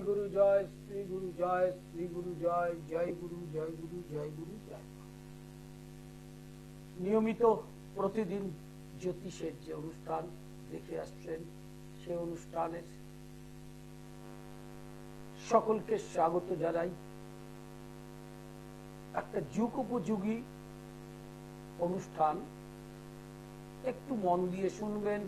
গুরু জয়, শ্রী গুরু জয়, শ্রী গুরু জয়, জয় গুরু, জয় গুরু, জয় গুরু, জয়। নিয়মিত প্রতিদিন জ্যোতিষের যে অনুষ্ঠান দেখে আসছেন, সে অনুষ্ঠানের সকলকে স্বাগত জানাই। একটা যুগ উপযোগী অনুষ্ঠান, একটু মন দিয়ে শুনবেন।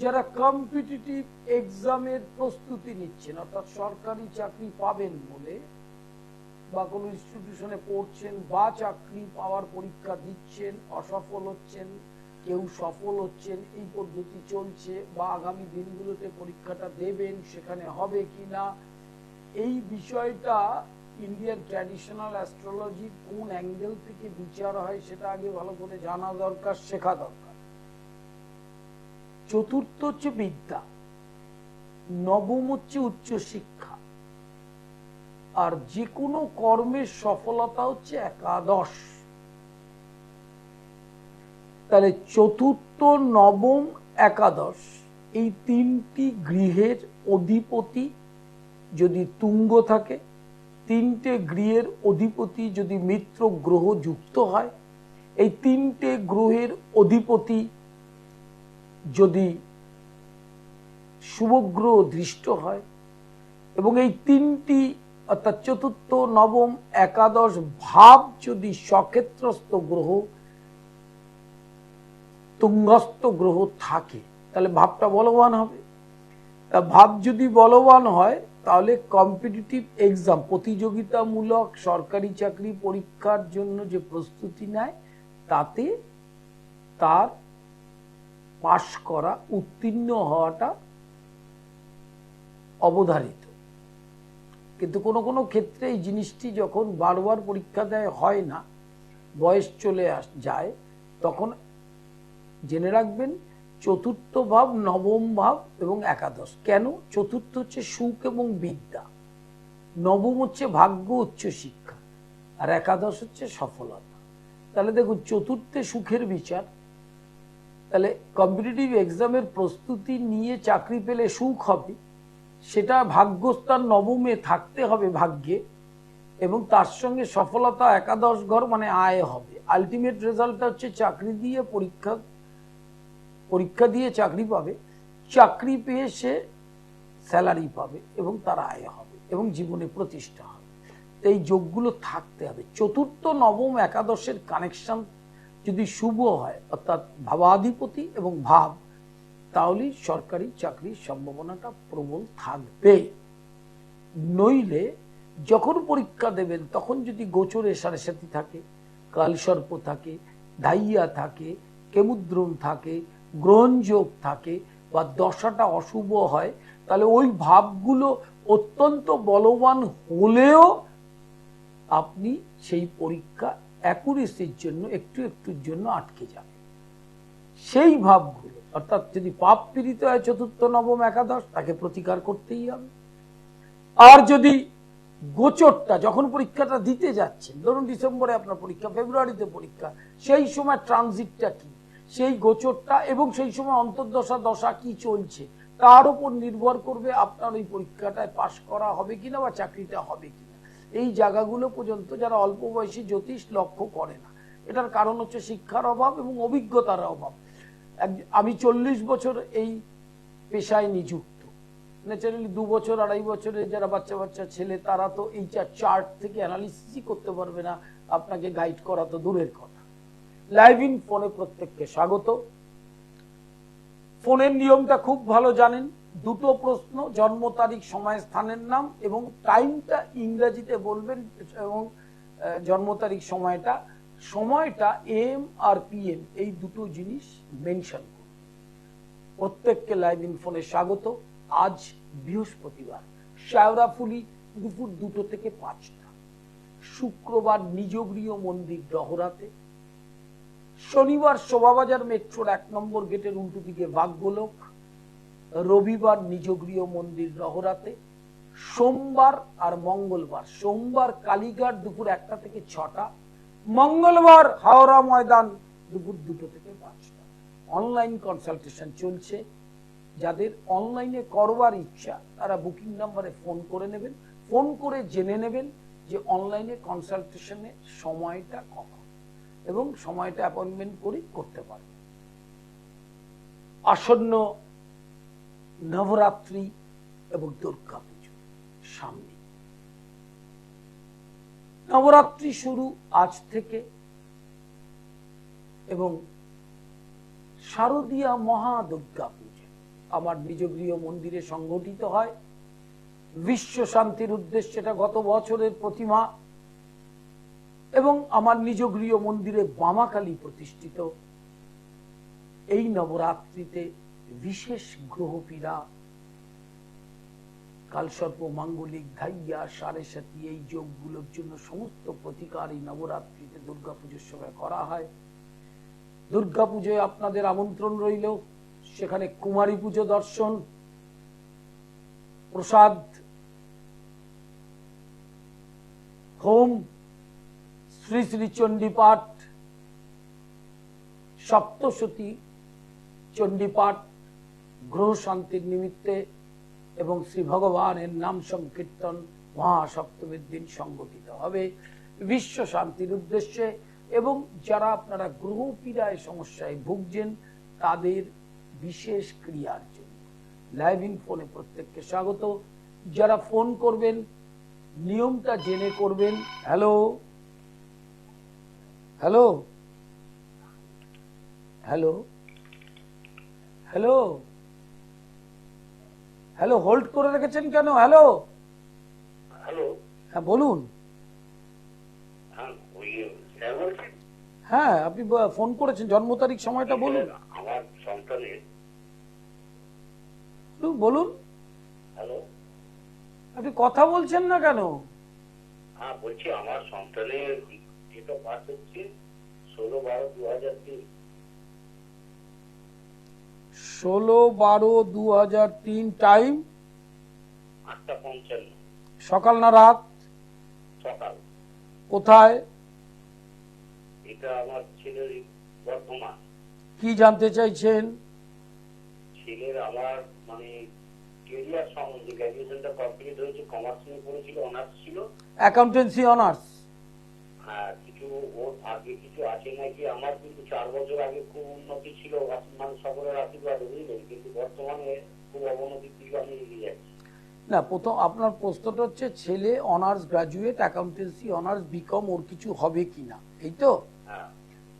যারা কম্পিটিটিভ এক্সামের প্রস্তুতি নিচ্ছেন, অর্থাৎ সরকারি চাকরি পাবেন বলে বা কোনো ইনস্টিটিউশনে পড়ছেন বা চাকরি পাওয়ার পরীক্ষা দিচ্ছেন, অসফল হচ্ছেন, কেউ সফল হচ্ছেন, এই পদ্ধতি চলছে, বা আগামী দিনগুলোতে পরীক্ষাটা দেবেন, সেখানে হবে কিনা, এই বিষয়টা ইন্ডিয়ান ট্র্যাডিশনাল অ্যাস্ট্রোলজি কোন অ্যাঙ্গেল থেকে বিচার হয় সেটা আগে ভালো করে জানা দরকার, শেখা দরকার। চতুর্থ হচ্ছে বিদ্যা, নবম হচ্ছে উচ্চ শিক্ষা, আর যে কোনো কর্মের সফলতা হচ্ছে একাদশ। তাহলে চতুর্থ, নবম, একাদশ এই তিনটি গৃহের অধিপতি যদি তুঙ্গ থাকে, তিনটে গৃহের অধিপতি যদি মিত্র গ্রহ যুক্ত হয়, এই তিনটে গ্রহের অধিপতি যদি শুভগ্রহ দৃষ্ট হয়, এবং এই তিনটি অর্থাৎ চতুর্থ, নবম, একাদশ ভাব যদি সক্ষেত্রস্থ গ্রহ, তুঙ্গস্থ গ্রহ থাকে, তাহলে ভাবটা বলবান হবে। তা ভাব যদি বলবান হয়, তাহলে কম্পিটিটিভ এক্সাম, প্রতিযোগিতামূলক সরকারি চাকরি পরীক্ষার জন্য যে প্রস্তুতি নেয়, তাতে তার পাশ করা, উত্তীর্ণ হওয়াটা অবধারিত। কিন্তু কোনো কোনো ক্ষেত্রে এই জিনিসটি যখন বারবার পরীক্ষা দেয় হয় না, বয়স চলে যায়, তখন জেনে রাখবেন চতুর্থ ভাব, নবম ভাব এবং একাদশ। কেন? চতুর্থ হচ্ছে সুখ এবং বিদ্যা, নবম হচ্ছে ভাগ্য, উচ্চ শিক্ষা, আর একাদশ হচ্ছে সফলতা। তাহলে দেখুন, চতুর্থে সুখের বিচার, তাহলে কম্পিটিটিভ এক্সামের প্রস্তুতি নিয়ে চাকরি পেলে সুখ হবে, সেটা ভাগ্যস্থান নবমে থাকতে হবে ভাগ্যে, এবং তার সঙ্গে সফলতা একাদশ ঘর মানে আয় হবে। আলটিমেট রেজাল্টটা হচ্ছে চাকরি দিয়ে পরীক্ষা দিয়ে চাকরি পাবে, চাকরি পেয়ে সে স্যালারি পাবে এবং তার আয় হবে এবং জীবনে প্রতিষ্ঠা হবে। এই যোগগুলো থাকতে হবে। চতুর্থ, নবম, একাদশের কানেকশন যদি শুভ হয়, অর্থাৎ ভাবাধিপতি এবং ভাব, তাহলে সরকারি চাকরির সম্ভাবনাটা প্রবল থাকবে। নইলে যখন পরীক্ষা দেবেন তখন যদি গোচরে সাড়ে থাকে, কালসর্প থাকে, ধাইয়া থাকে, কেমুদ্রম থাকে, গ্রহণযোগ থাকে, বা দশাটা অশুভ হয়, তাহলে ওই ভাবগুলো অত্যন্ত বলবান হলেও আপনি সেই পরীক্ষা অ্যাকুরেসির জন্য একটুর জন্য আটকে যাবে। সেই ভাবগুলো, অর্থাৎ যদি পাপ পীড়িত হয় চতুর্থ, নবম, একাদশ, তাকে প্রতিকার করতেই হবে। আর যদি গোচরটা যখন পরীক্ষাটা দিতে যাচ্ছেন, ধরুন ডিসেম্বরে আপনার পরীক্ষা, ফেব্রুয়ারিতে পরীক্ষা, সেই সময় ট্রানজিটটা কি, সেই গোচরটা এবং সেই সময় অন্তর্দশা দশা কি চলছে, তার উপর নির্ভর করবে আপনার ওই পরীক্ষাটায় পাশ করা হবে কিনা বা চাকরিটা হবে কিনা। এই জায়গাগুলো পর্যন্ত যারা অল্প বয়সী জ্যোতিষ লক্ষ্য করে না। এটার কারণ হচ্ছে শিক্ষার অভাব এবং অভিজ্ঞতার অভাব। আমি 40 বছর এই পেশায় নিযুক্ত। ন্যাচারালি 2 বছর 2.5 বছরের যারা বাচ্চা ছেলে, তারা তো এই চার্ট থেকে অ্যানালিসিসই করতে পারবে না, আপনাকে গাইড করা তো দূরের কথা। লাইভ ইন ফোনে প্রত্যেককে স্বাগত। ফোনের নিয়মটা খুব ভালো জানেন। 2টো প্রশ্ন, জন্ম তারিখ, সময়, স্থানের নাম এবং টাইমটা ইংরেজিতে বলবেন, এবং জন্ম তারিখ, সময়টা AM আর PM, এই 2টো জিনিস মেনশন করুন। প্রত্যেককে লাইভ ইন ফোনে স্বাগত। আজ বৃহস্পতিবার, শায়রাফুলি দুপুর 2টো থেকে 5টা, শুক্রবার নিজগৃহ মন্দির ডহরাতে, শনিবার শোভাবাজার মেট্রোর 1 নম্বর গেটের উল্টো দিকে ভাগ্যলোক, রবিবার নিজগৃহ মন্দির ডহরাতে, সোমবার আর মঙ্গলবার, সোমবার কালীঘাট দুপুর 1টা থেকে 6টা, মঙ্গলবার হাওড়া ময়দান দুপুর 2টো থেকে 5টা। অনলাইন কনসালটেশন চলছে। যাদের অনলাইনে করবার ইচ্ছা তারা বুকিং নাম্বারে ফোন করে নেবেন, ফোন করে জেনে নেবেন যে অনলাইনে কনসালটেশনের সময়টা কখন এবং সময়টা অ্যাপয়েন্টমেন্ট করে করতে পারবেন। আসন্ন নবরাত্রি এবং দুর্গা পুজো সামনে। নবরাত্রি শুরু আজ থেকে এবং শারদীয়া মহা দুর্গা পুজো আমার নিজ গৃহ মন্দিরে সংগঠিত হয়। বিশ্ব শান্তির উদ্দেশ্যে এটা গত বছরের প্রতিমা এবং আমার নিজ গৃহ মন্দিরে বামাকালী প্রতিষ্ঠিত। এই নবরাত্রিতে বিশেষ গ্রহপীড়া, কালসর্প, মাঙ্গলিক, ধাইয়া, সাড়ে সাতি এই যোগগুলোর জন্য সমস্ত প্রতিকার এই নবরাত্রিতে দুর্গাপুজোর সময় করা হয়। দুর্গাপুজোয় আপনাদের আমন্ত্রণ রইল, সেখানে কুমারী পুজো দর্শন, প্রসাদ, হোম, শ্রী শ্রী চণ্ডীপাঠ, সপ্তশতী চণ্ডীপাঠ গ্রহ শান্তির নিমিত্তে এবং শ্রী ভগবানের নাম সংকীর্তন মহাসপ্তমীর দিন সংগঠিত হবে বিশ্ব শান্তির উদ্দেশ্যে। এবং যারা আপনারা গ্রহ পীড়ায় সমস্যায় ভুগছেন তাদের বিশেষ ক্রিয়ার জন্য লাইভ ইন ফোনে প্রত্যেককে স্বাগত। যারা ফোন করবেন নিয়মটা জেনে করবেন। Hello hello hello hello hello, hold করে রেখেছেন কেন? হ্যালো হ্যালো, হ্যাঁ বলুন। হ্যাঁ আপনি ফোন করেছেন, জন্ম তারিখ সময়টা বলুন। আমার সন্তানের। বলুন। হ্যালো, আপনি কথা বলছেন না কেন? হ্যাঁ বলছি, আমার সন্তানের ডেট অফ বার্থ হচ্ছে 16/12/2003। 16/12/2003। টাইম 8:55। সকাল না রাত? সকাল। কোথায়? এটা আমার ছেলের বর্ধমান। কি জানতে চাইছেন? ছেলের আমার মানে কেরিয়ার সম্বন্ধে, গ্র্যাজুয়েশনটা কমপ্লিট হয়েছে, কমার্স নিয়ে পড়েছিল, অনার্স ছিল, অ্যাকাউন্টেন্সি অনার্স। হ্যাঁ কিছু ওর আগে কিছু আছে নাকি। আমার কিন্তু 4 বছর আগে খুব উন্নতি ছিল, মানে সকলের আশীর্বাদ, বুঝলেন, কিন্তু বর্তমানে খুব অবনতির দিকে আমি এগিয়ে যাচ্ছি। না, প্রথম আপনার প্রশ্নটা হচ্ছে ছেলে honours graduate, accountancy honours, BCom, ওর কিছু হবে কিনা, এই তো? হ্যাঁ,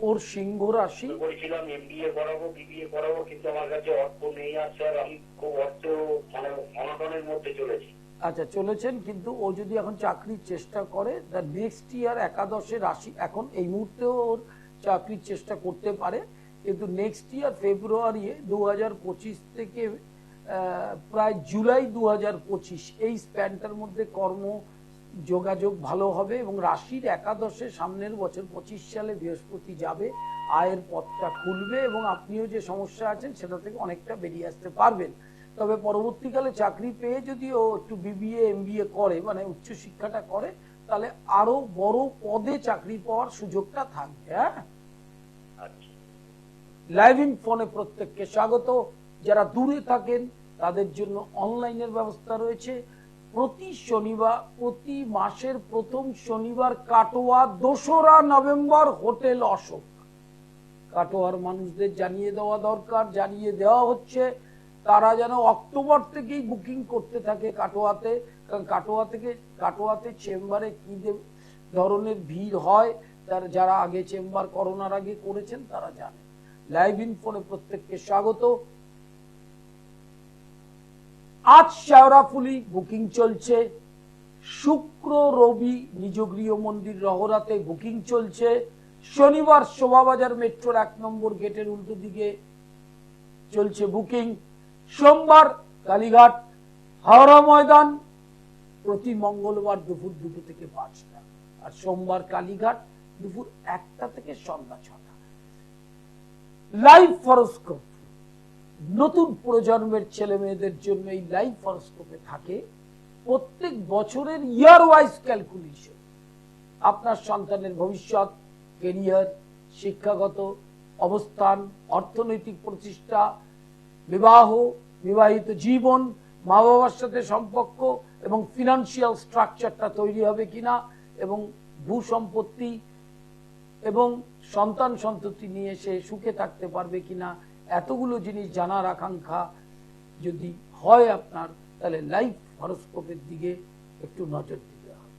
ওর সিংহ রাশি। বলেছিলাম এমবিএ করাবো, বিবিএ করাবো, কিন্তু আমার কাছে অর্থ নেই। আর স্যার আমি খুব অর্থ মানে অনটনের মধ্যে চলেছি। আচ্ছা চলেছেন, কিন্তু ও যদি এখন চাকরির চেষ্টা করে দ্য নেক্সট ইয়ার একাদশে রাশি, এখন এই মুহূর্তেও ওর চাকরির চেষ্টা করতে পারে, কিন্তু নেক্সট ইয়ার ফেব্রুয়ারি 2025 থেকে প্রায় জুলাই 2025 এই স্প্যানটার মধ্যে কর্ম যোগাযোগ ভালো হবে এবং রাশির একাদশে সামনের বছর 25 সালে বৃহস্পতি যাবে, আয়ের পথটা খুলবে এবং আপনিও যে সমস্যা আছেন সেটা থেকে অনেকটা বেরিয়ে আসতে পারবেন। তবে পরবর্তীকালে চাকরি পেয়ে যদি ও একটু বিবিএ এমবিএ করে, মানে উচ্চ শিক্ষাটা করে, তাহলে আরো বড় পদে চাকরি পাওয়ার সুযোগটা থাকবে। হ্যাঁ, লাইভ ইন ফোনে প্রত্যেককে স্বাগত। যারা দূরে থাকেন তাদের জন্য অনলাইনের ব্যবস্থা রয়েছে। প্রতি শনিবার, প্রতি মাসের প্রথম শনিবার কাটোয়া 2রা নভেম্বর হোটেল অশোক। কাটোয়ার মানুষদের জানিয়ে দেওয়া দরকার, জানিয়ে দেওয়া হচ্ছে, তারা যেন অক্টোবর থেকেই বুকিং করতে থাকে কাটোয়াতে, কারণ কাটোয়াতে চেম্বারে কি ধরনের ভিড় হয় যারা আগে চেম্বার করোনার আগে করেছেন তারা জানে। লাইভ ইন ফোনে প্রত্যেককে স্বাগত। আজ শেওড়াফুলি বুকিং চলছে, শুক্র রবি নিজ গৃহ মন্দির রহরাতে বুকিং চলছে, শনিবার শোভাবাজার মেট্রোর 1 নম্বর গেটের উল্টো দিকে চলছে বুকিং, সোমবার কালীঘাট হাওড়া ময়দান, প্রতি মঙ্গলবার দুপুর 2টা থেকে 5টা, আর সোমবার কালীঘাট দুপুর 1টা থেকে সন্ধ্যা 6টা। লাইভ হরোস্কোপ নতুন প্রজন্মের ছেলে মেয়েদের জন্য এই লাইভ হরোস্কোপে থাকে প্রত্যেক বছরের ইয়ার ওয়াইজ ক্যালকুলেশন, আপনার সন্তানের ভবিষ্যৎ, কেরিয়ার, শিক্ষাগত অবস্থান, অর্থনৈতিক প্রতিষ্ঠা, বিবাহ, বিবাহিত জীবন, মা বাবার সাথে সম্পর্ক এবং ফিনান্সিয়াল স্ট্রাকচারটা তৈরি হবে কিনা, এবং ভূ সম্পত্তি এবং সন্তান সন্ততি নিয়ে সে সুখে থাকতে পারবে কিনা, এতগুলো জিনিস জানার আকাঙ্ক্ষা যদি হয় আপনার, তাহলে লাইফ হরোস্কোপের দিকে একটু নজর দিতে হবে।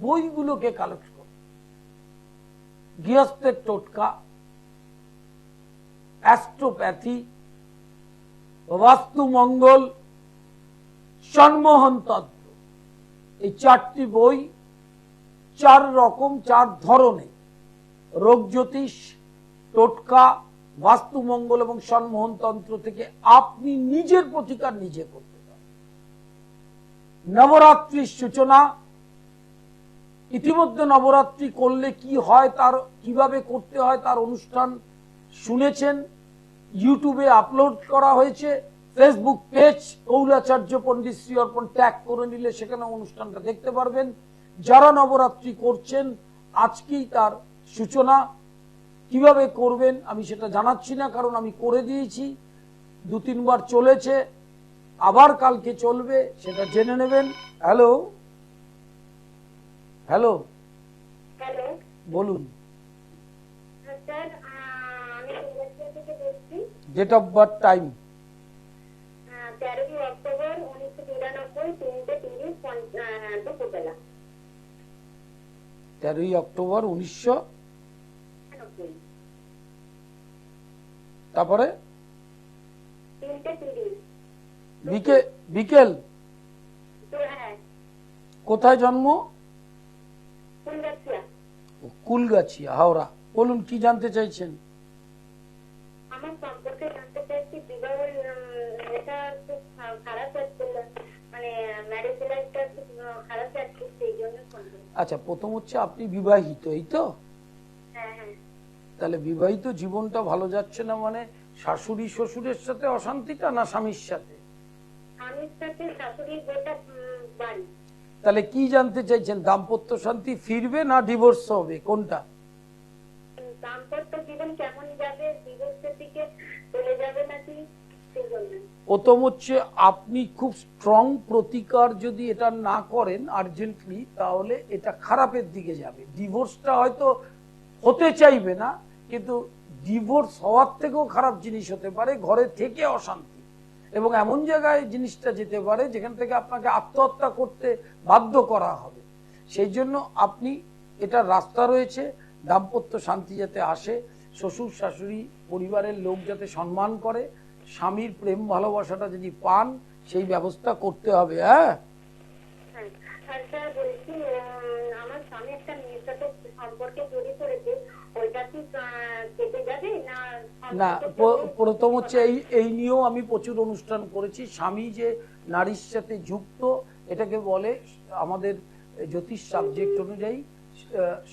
বইগুলোকে কালেক্ট করুন। গৃহস্থের টোটকা, অ্যাস্ট্রোপ্যাথি, বাস্তু মঙ্গল, সম্মোহন তত্ত্ব, এই 4টি বই 4 রকম 4 ধরনের রোগ জ্যোতিষ, টোটকা, বাস্তু মঙ্গল এবং সম্মোহন তন্ত্র থেকে আপনি নিজের প্রতিকার নিজে করতে পারেন। নবরাত্রির সূচনা, ইতিমধ্যে নবরাত্রি করলে কি হয়, তার কিভাবে করতে হয় তার অনুষ্ঠান শুনেছেন, ইউটিউবে আপলোড করা হয়েছে। ফেসবুক পেজ কৌলাচার্য পণ্ডিত শ্রী অর্পণ ট্যাগ করে নিলে সেখানে অনুষ্ঠানটা দেখতে পারবেন। যারা নবরাত্রি করছেন আজকেই তার সূচনা। কিভাবে করবেন আমি সেটা জানাচ্ছি না, কারণ আমি করে দিয়েছি, 2-3 বার চলেছে, আবার কালকে চলবে, সেটা জেনে নেবেন। হ্যালো হ্যালো হ্যালো বলুন। স্যার, আমি কলকাতা থেকে বলছি। Date of birth, time? 13 October 1993, 3:30 দুপুরবেলা। 13 অক্টোবর 1900, তারপরে 3:30 বিকেল। তো হ্যাঁ, কোথায় জন্ম? ফুলগাছিয়া। কুলগাছিয়া, হাওড়া। বলুন, কি জানতে চাইছেন? আমার সম্পর্কে জানতে চাইছি, বিবাহ এটা খুব খারাপ হচ্ছে, মানে ম্যারেজ লাইফটা খুব খারাপ যাচ্ছে, সেই জন্য ফোন করছি। আচ্ছা, প্রথম হচ্ছে আপনি বিবাহিত, এই তো? হ্যাঁ হ্যাঁ। তাহলে বিবাহিত জীবনটা ভালো যাচ্ছে না, মানে শাশুড়ি শ্বশুরের সাথে অশান্তিটা, না স্বামীর সাথে? স্বামীর সাথে শাশুড়ির গোটা বাড়ি। তাহলে কি জানতে চাইছেন? দাম্পত্য শান্তি ফিরবে না ডিভোর্স হবে, কোনটা? দাম্পত্য জীবন কেমন যাবে, ডিভোর্সের দিকে চলে যাবে নাকি, সেই জন্য। প্রথম হচ্ছে আপনি খুব স্ট্রং প্রতিকার যদি এটা না করেন আর্জেন্টলি, তাহলে এটা খারাপের দিকে যাবে। ডিভোর্সটা হয়তো হতে চাইবে না, কিন্তু ডিভোর্স হওয়ার থেকেও খারাপ জিনিস হতে পারে, ঘরে থেকে অশান্তি, এবং এমন জায়গায় জিনিসটা যেতে পারে যেখান থেকে আপনাকে আত্মহত্যা করতে বাধ্য করা হবে। সেই জন্য আপনি, এটা রাস্তা রয়েছে, দাম্পত্য শান্তি যাতে আসে, শ্বশুর শাশুড়ি পরিবারের লোক যাতে সম্মান করে, স্বামীর প্রেম ভালোবাসাটা যদি পান, সেই ব্যবস্থা করতে হবে। হ্যাঁ, আর স্যার বলছি, আমার স্বামী একটা মেয়ের সাথে সম্পর্কে জড়িয়ে পড়েছে, ওইটা কি কেটে যাবে না? না, প্রথম হচ্ছে এই নিয়েও আমি প্রচুর অনুষ্ঠান করেছি। স্বামী যে নারীর সাথে যুক্ত, এটাকে বলে আমাদের জ্যোতিষ সাবজেক্ট অনুযায়ী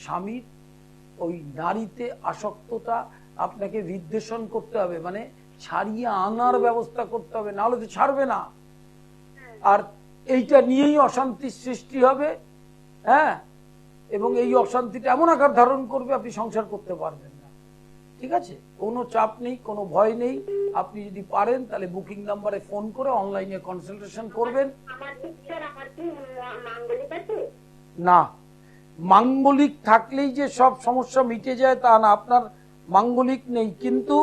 স্বামীর ওই নারীতে আসক্ততা আপনাকে বিদ্বেষণ করতে হবে, মানে ছাড়িয়ে আনার ব্যবস্থা করতে হবে, না হলে তো ছাড়বে না। আর এইটা নিয়েই অশান্তির সৃষ্টি হবে। হ্যাঁ, এবং এই অশান্তিটা এমন আকার ধারণ করবে আপনি সংসার করতে পারবেন না। ঠিক আছে, কোনো চাপ নেই, কোনো ভয় নেই। আপনি যদি পারেন তাহলে বুকিং নাম্বারে ফোন করে অনলাইনে কনসালটেশন করবেন। আমার কি মাঙ্গলিক আছে? না, মাঙ্গলিক থাকলেই যে সব সমস্যা মিটে যায় তা না। আপনার মাঙ্গলিক নেই, কিন্তু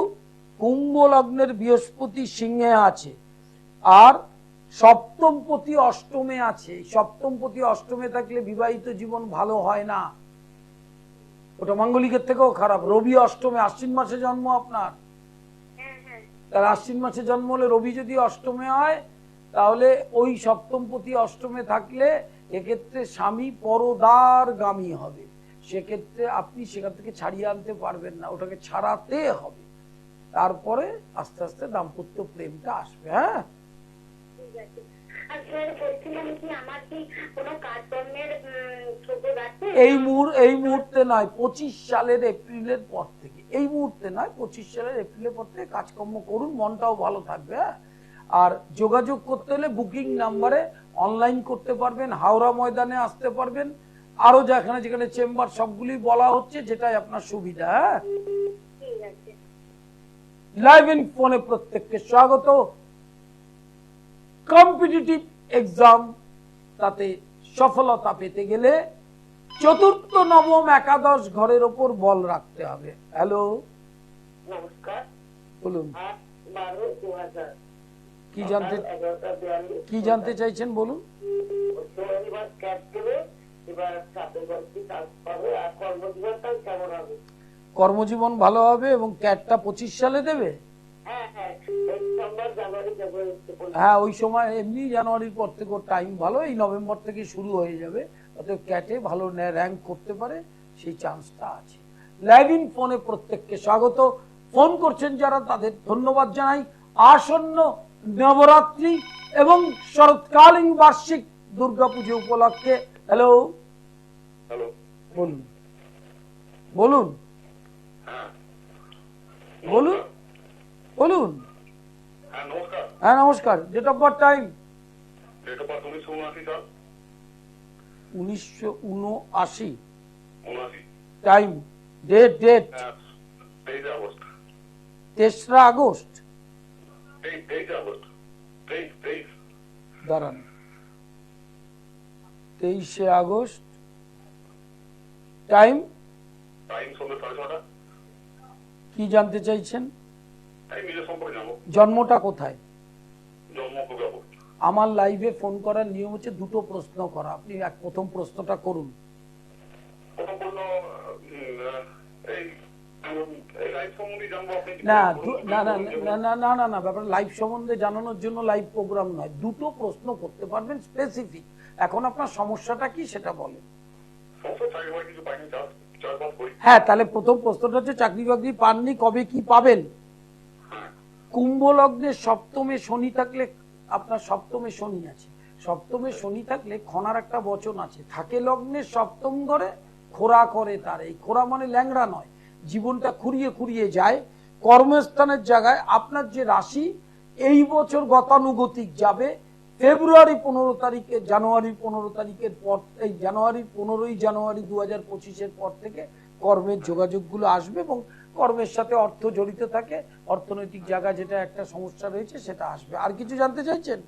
কুম্ভ লগ্নের বৃহস্পতি সিংহে আছে, আর সপ্তমপতি অষ্টমে আছে। সপ্তমপতি অষ্টমে থাকলে বিবাহিত জীবন ভালো হয় না, ওটা মাঙ্গলিকের থেকেও খারাপ। রবি অষ্টমে, আশ্বিন মাসে জন্ম আপনার, তাহলে আশ্বিন মাসে জন্ম হলে রবি যদি অষ্টমে হয়, তাহলে ওই সপ্তমপতি অষ্টমে থাকলে এক্ষেত্রে স্বামী পরদারগামী হবে। সেক্ষেত্রে আপনি সেখান থেকে ছাড়িয়ে আনতে পারবেন না, ওটাকে ছাড়াতে হবে, তারপরে আস্তে আস্তে দাম্পত্য প্রেমটা আসবে। হ্যাঁ, ঠিক আছে। আর স্যার বলছিলাম কি, আমার কি কোনো কাজকর্মের সুযোগ আছে? এই মুহূর্তে নয়, 25 সালের এপ্রিলের পর থেকে। এই মুহূর্তে নয়, 25 সালের এপ্রিলের পর থেকে কাজকর্ম করুন, মনটাও ভালো থাকবে। হ্যাঁ, আর যোগাযোগ করতে হলে বুকিং নাম্বারে অনলাইন করতে পারবেন, হাওড়া ময়দানে আসতে পারবেন, আরো যেখানে যেখানে চেম্বার সবগুলি বলা হচ্ছে, যেটাই আপনার সুবিধা। হ্যাঁ, ঠিক আছে। লাইভ ইন ফোনে প্রত্যেককে স্বাগত। কম্পিটিটিভ এক্সাম তাতে সফলতা পেতে গেলে চতুর্থ নবম একাদশ ঘরের ওপর বল রাখতে হবে। হ্যালো, নমস্কার। বলুন 8/12/2000 কি জানতে চাইছেন বলুন। এবার ক্যাশ দেবে, এবার চাকরি বাকরি কাজ পাবে, আর কর্মজীবনটা কেমন হবে? কর্মজীবন ভালো হবে এবং ক্যাটটা 25 সালে দেবে। হ্যাঁ, ডিসেম্বর জানুয়ারি ফেব্রুয়ারি। হ্যাঁ, ওই সময় এমনি জানুয়ারির পর থেকে টাইম ভালো, এই নভেম্বর থেকে শুরু হয়ে যাবে। অতএব ক্যাটে ভালো র্যাঙ্ক করতে পারে, সেই চান্সটা আছে। লাইভ ইন ফোনে প্রত্যেককে স্বাগত। ফোন করছেন যারা তাদের ধন্যবাদ জানাই। আসন্ন নবরাত্রি এবং শরৎকালীন বার্ষিক দুর্গাপুজো উপলক্ষে হ্যালো হ্যালো, বলুন বলুন বলুন বলুন। হ্যাঁ নমস্কার। হ্যাঁ নমস্কার। Date of birth time? Date of birth 1979 সাল। 1979। 79। Time, date 23 August. 3রা আগস্ট। 23 আগস্ট। 23 দাঁড়ান, 23শে আগস্ট। টাইম সন্ধ্যে 6:30। কি জানতে চাইছেন? তাই নিজের সম্পর্কে জানবো। জন্মটা কোথায়? জন্ম দুর্গাপুর। আমার লাইভে ফোন করার নিয়ম হচ্ছে দুটো প্রশ্ন করা। আপনি প্রথম প্রশ্নটা করুন। প্রথম বললো এই লাইফ সম্বন্ধে জানবো। আপনি না না না না না না না না ব্যাপার লাইভ সম্বন্ধে জানানোর জন্য লাইভ প্রোগ্রাম নয়। দুটো প্রশ্ন করতে পারবেন স্পেসিফিক। এখন আপনার সমস্যাটা কি সেটা বলেন। কিছু পাইনি, চাষবাস করি। হ্যাঁ, তাহলে প্রথম প্রশ্নটা হচ্ছে চাকরি বাকরি পাননি, কবে কি পাবেন? কুম্ভ লগ্নে সপ্তমে শনি থাকলে, আপনার সপ্তমে শনি আছে, সপ্তমে শনি থাকলে খনার একটা বচন আছে, থাকে লগ্নে সপ্তম ঘরে খোরা করে তার। এই খোরা মানে ল্যাংড়া নয়, জীবনটা খুঁড়িয়ে খুঁড়িয়ে যায়। কর্মস্থানের জায়গায় আপনার যে রাশি এই বছর গতানুগতিক যাবে। ফেব্রুয়ারি 15 তারিখে, জানুয়ারি 15 তারিখের পর, এই জানুয়ারি 15ই জানুয়ারি 2025-এর পর থেকে কর্মের যোগাযোগগুলো আসবে এবং কর্মের সাথে অর্থ জড়িত থাকে। অর্থনৈতিক জায়গা যেটা একটা সমস্যা রয়েছে সেটা আসবে। আর কিছু জানতে চাইছেন?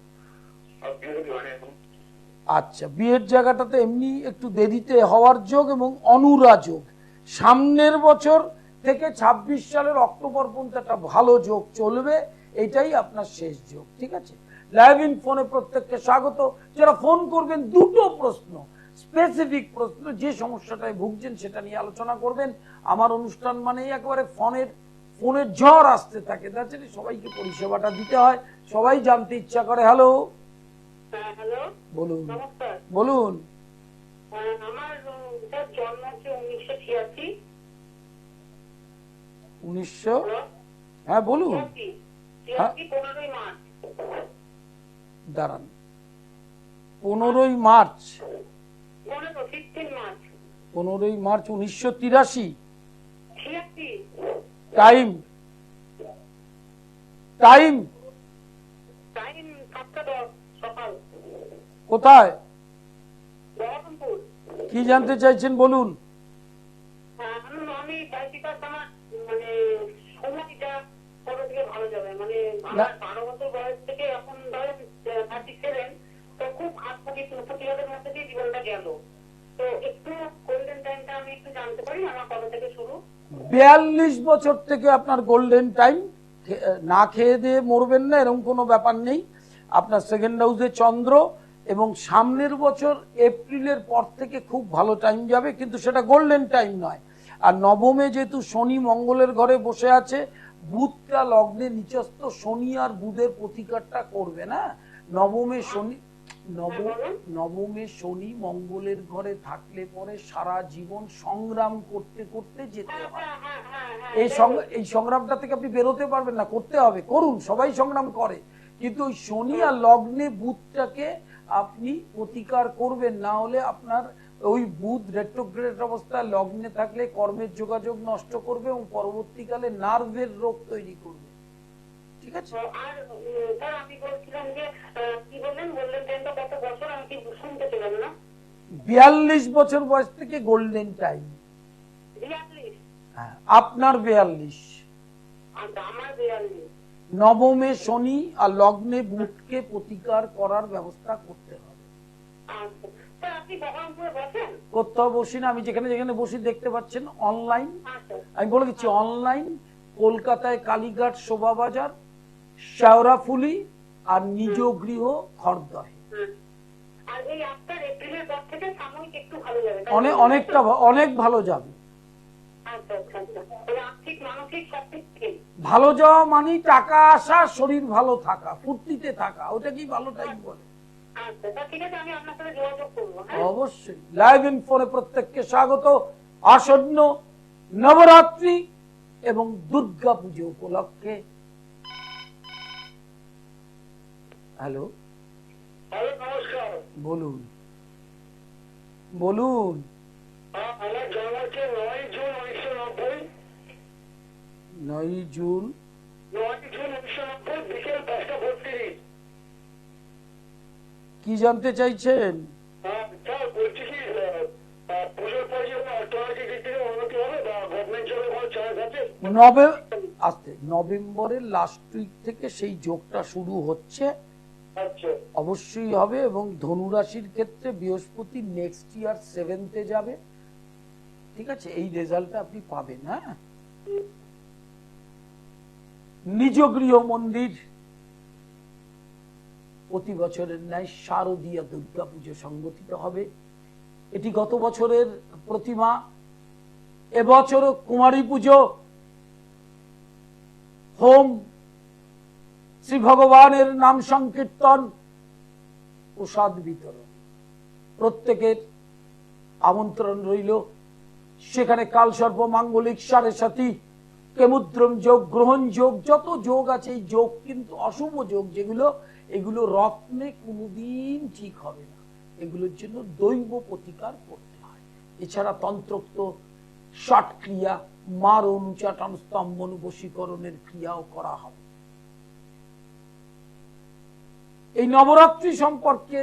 আচ্ছা, বিয়ের জায়গাটাতে এমনি একটু দেরিতে হওয়ার যোগ এবং অনুরা যোগ। সামনের বছর থেকে 26 সালের অক্টোবর পর্যন্ত একটা ভালো যোগ চলবে, এটাই আপনার শেষ যোগ। ঠিক আছে, লাইভ ইন ফোনে প্রত্যেককে স্বাগত। যারা ফোন করবেন দুটো প্রশ্ন, স্পেসিফিক প্রশ্ন, যে সমস্যাটায় ভুগছেন সেটা নিয়ে আলোচনা করবেন। আমার অনুষ্ঠান মানেই একেবারে ফোনের ঝড় আসতে থাকে, তাছাড়া সবাইকে পরিষেবাটা দিতে হয়, সবাই জানতে ইচ্ছা করে। হ্যালো, হ্যালো, বলুন নমস্কার। বলুন। আমার জন্ম হচ্ছে 1986। 1900? হ্যাঁ বলুন। 15ই মার্চ। দাঁড়ান, 15ই মার্চ। 15 মার্চ 15ই মার্চ 1983। 86। টাইম টাইম টাইম 7:10 সকাল। কোথায়? বহরমপুর। কি জানতে চাইছেন বলুন। আমি চাইছি আমার মানে সময়টা কত থেকে ভালো যাবে, মানে আমার 12 বছর বয়স থেকে এখন ধরেন 37, তো খুব প্রতিবাদের মধ্যে দিয়ে জীবনটা গেল। তো একটু গোল্ডেন টাইমটা আমি একটু জানতে পারি, আমার কবে থেকে শুরু? 42 বছর থেকে আপনার গোল্ডেন টাইম। না খেয়ে দিয়ে মরবেন না এরকম কোনো ব্যাপার নেই। আপনার সেকেন্ড হাউসে চন্দ্র এবং সামনের বছর এপ্রিলের পর থেকে খুব ভালো টাইম যাবে, কিন্তু সেটা গোল্ডেন টাইম নয়। আর নবমে যেহেতু শনি মঙ্গলের ঘরে বসে আছে, বুধটা লগ্নে নিচস্থ, শনি আর বুধের প্রতিকারটা করবে না। নবমে শনি নবমে শনি মঙ্গলের ঘরে থাকলে পরে সারা জীবন সংগ্রাম করতে করতে যেতে হয়। এই সংগ্রামটা থেকে আপনি বেরোতে পারবেন না, করতে হবে, করুন, সবাই সংগ্রাম করে, কিন্তু ওই শনি আর লগ্নে বুধটাকে আপনি প্রতিকার করবেন, না হলে আপনার ওই বুধ রেট্রোগ্রেড অবস্থায় লগ্নে থাকলে কর্মের যোগাযোগ নষ্ট করবে এবং পরবর্তীকালে নার্ভের রোগ তৈরি করবে। ঠিক আছে। আর স্যার আমি বলছিলাম যে কি বললেন গোল্ডেন টাইমটা কত বছর, আমি কি শুনতে পেলাম না। 42 বছর বয়স থেকে গোল্ডেন টাইম। 42? হ্যাঁ, আপনার 42। আচ্ছা, আমার 42। নবমে শনি আর লগ্নে বুধকে প্রতিকার করার ব্যবস্থা করতে হবে। আচ্ছা, তা আপনি বহরমপুরে বসেন? কোথাও বসি না, আমি যেখানে যেখানে বসি দেখতে পাচ্ছেন অনলাইন। আচ্ছা, আমি বলে দিচ্ছি অনলাইন কলকাতায় কালীঘাট শোভাবাজার, শেওড়াফুলি আর নিজ গৃহ খড়দহে। হুম। আর এই আপনার এপ্রিলের পর থেকে সাময়িক একটু ভালো যাবে, তাই অনেক তো? অনেকটা অনেক ভালো যাবে। আচ্ছা আচ্ছা আচ্ছা, এই আর্থিক মানসিক সব দিক থেকে ভালো যাওয়া মানে টাকা আসা, শরীর ভালো থাকা, ফুর্তিতে থাকা, ওটা কি ভালো টাইম বলে। আচ্ছা, তা ঠিক আছে, আমি আপনার সাথে যোগাযোগ করবো। হ্যাঁ, অবশ্যই। লাইভ ইনফোনে প্রত্যেককে স্বাগত। আসন্ন নবরাত্রি এবং দুর্গা পুজো উপলক্ষে। হ্যালো, হ্যালো, নমস্কার। বলুন বলুন। আমার জন্ম হচ্ছে 9 জুন 1990। 9 জুন 9 জুন 1990 বিকেল 5:32। কি জানতে চাইছেন? স্যার বলছি কি, পুজোর পরে যে অর্থনৈতিক দিক থেকে উন্নতি হবে বা গভর্নমেন্ট জবে কোনো চান্স আছে? নভেম্বরের লাস্ট উইক থেকে সেই যোগটা শুরু হচ্ছে, আচ্ছা অবশ্যই হবে। এবং ধনুরাশির ক্ষেত্রে বৃহস্পতি নেক্সট ইয়ার 7th যাবে, ঠিক আছে? এই রেজাল্টটা আপনি পাবেন। হ্যাঁ, নিজ গৃহ মন্দির প্রতি বছরের ন্যায় শারদীয়া দুর্গা পুজো সংগঠিত হবে। এটি গত বছরের প্রতিমা, এবছরও কুমারী পুজো, হোম, শ্রী ভগবানের নাম সংকীর্তন, প্রসাদ বিতরণ, প্রত্যেকের আমন্ত্রণ রইল। সেখানে কালসর্প, মাঙ্গলিক, সাড়ে সাথী, কেমুদ্রম যোগ, গ্রহণ যোগ, যত যোগ আছে এই যোগ কিন্তু অশুভ যোগ যেগুলো, এগুলো রত্নে কোনোদিন ঠিক হবে না। এগুলোর জন্য দৈব প্রতিকার করতে হয়। এছাড়া তন্ত্রোক্ত ষট ক্রিয়া, মার অনুচাটন, স্তম্ভন, বশীকরণের ক্রিয়াও করা হবে। এই নবরাত্রি সম্পর্কে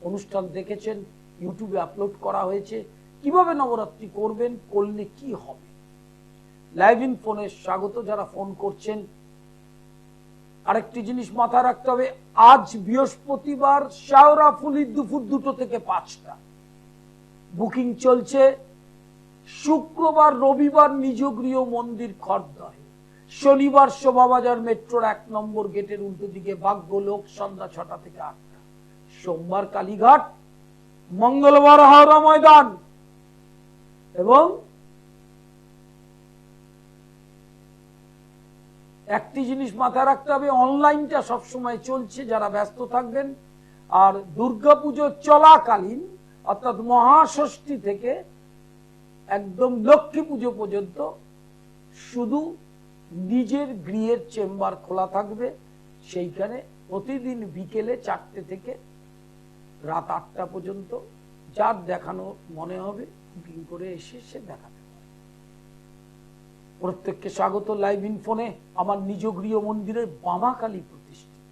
অনুষ্ঠান দেখেছেন, ইউটিউবে আপলোড করা হয়েছে। কিভাবে নবরাত্রি করবেন, করলে কি হবে। লাইভ ইন ফোনে স্বাগত যারা ফোন করছেন। আরেকটি জিনিস মাথায় রাখতে হবে, আজ বৃহস্পতিবার, শেওড়াফুলি দুপুর 2টো থেকে 5টা বুকিং চলছে। শুক্রবার, রবিবার নিজ গৃহ মন্দির খড়দহে, শনিবার শোভাবাজার মেট্রোর 1 নম্বর গেটের উল্টো দিকে ভাগ্যলোক সন্ধ্যা 6টা থেকে 8টা, সোমবার কালীঘাট, মঙ্গলবার হাওড়া ময়দান। এবং একটি জিনিস মাথায় রাখতে হবে, অনলাইনটা সবসময় চলছে, যারা ব্যস্ত থাকবেন। আর দুর্গাপুজো চলাকালীন অর্থাৎ মহাষষ্ঠী থেকে একদম লক্ষ্মী পুজো পর্যন্ত শুধু নিজের গৃহের চেম্বার খোলা থাকবে। সেইখানে প্রতিদিন বিকেলে 4টে থেকে রাত 8টা পর্যন্ত যার দেখানো মনে হবে বুকিং করে এসে সে দেখাবে। প্রত্যেককে স্বাগত লাইভ ইন ফোনে। আমার নিজ গৃহ মন্দিরের বামাকালী প্রতিষ্ঠিত,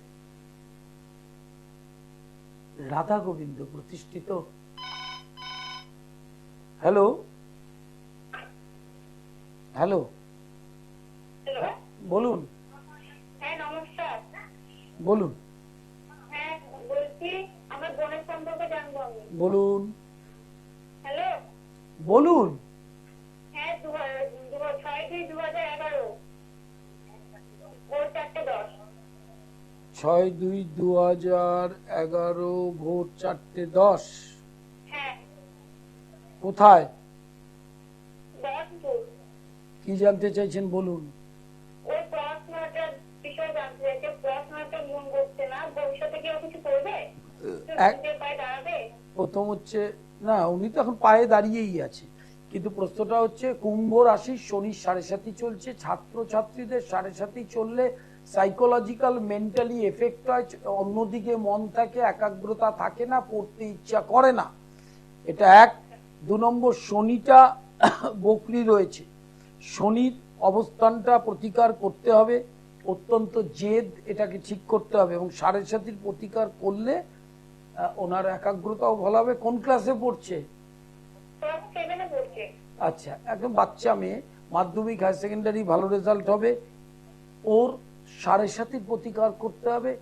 রাধা গোবিন্দ প্রতিষ্ঠিত। হ্যালো হ্যালো, বলুন হ্যাঁ নমস্কার। বলুন হ্যাঁ বলছি, আমার বোনের সম্পর্কে জানবো আমি। বলুন হ্যালো, বলুন। হ্যাঁ 6/2/2011 ভোর 4:10। 6/2/2011 ভোর 4:10। হ্যাঁ, কোথায়, বহরমপুর। কি জানতে চাইছেন বলুন। ওই পড়াশোনাটার বিষয়ে জানতে চাইছে, পড়াশোনাটা মন করছে না, ভবিষ্যতে কি ও কিছু করবে, নিজের পায়ে দাঁড়াবে? প্রথম হচ্ছে না, উনি তো এখন পায়ে দাঁড়িয়েই আছে, কিন্তু প্রশ্নটা হচ্ছে কুম্ভ রাশি, শনির 7.5 চলছে। ছাত্রছাত্রীদের 7.5 চললে সাইকোলজিক্যাল মেন্টালি এফেক্ট হয়, অন্যদিকে মন থাকে, একাগ্রতা থাকে না, পড়তে ইচ্ছা করে না। এটা 1। 2 নম্বর, শনিটা বকরি রয়েছে, শনির অবস্থানটা প্রতিকার করতে হবে, অত্যন্ত জেদ, এটাকে ঠিক করতে হবে। এবং 7.5 প্রতিকার করলে ওনার একাগ্রতাও ভালো হবে। কোন ক্লাসে পড়ছে? ক্লাস 7-এ পড়ছে। আচ্ছা, একদম বাচ্চা মেয়ে, মাধ্যমিক হায়ার সেকেন্ডারি ভালো রেজাল্ট হবে। ওর 7.5 প্রতিকার করতে হবে,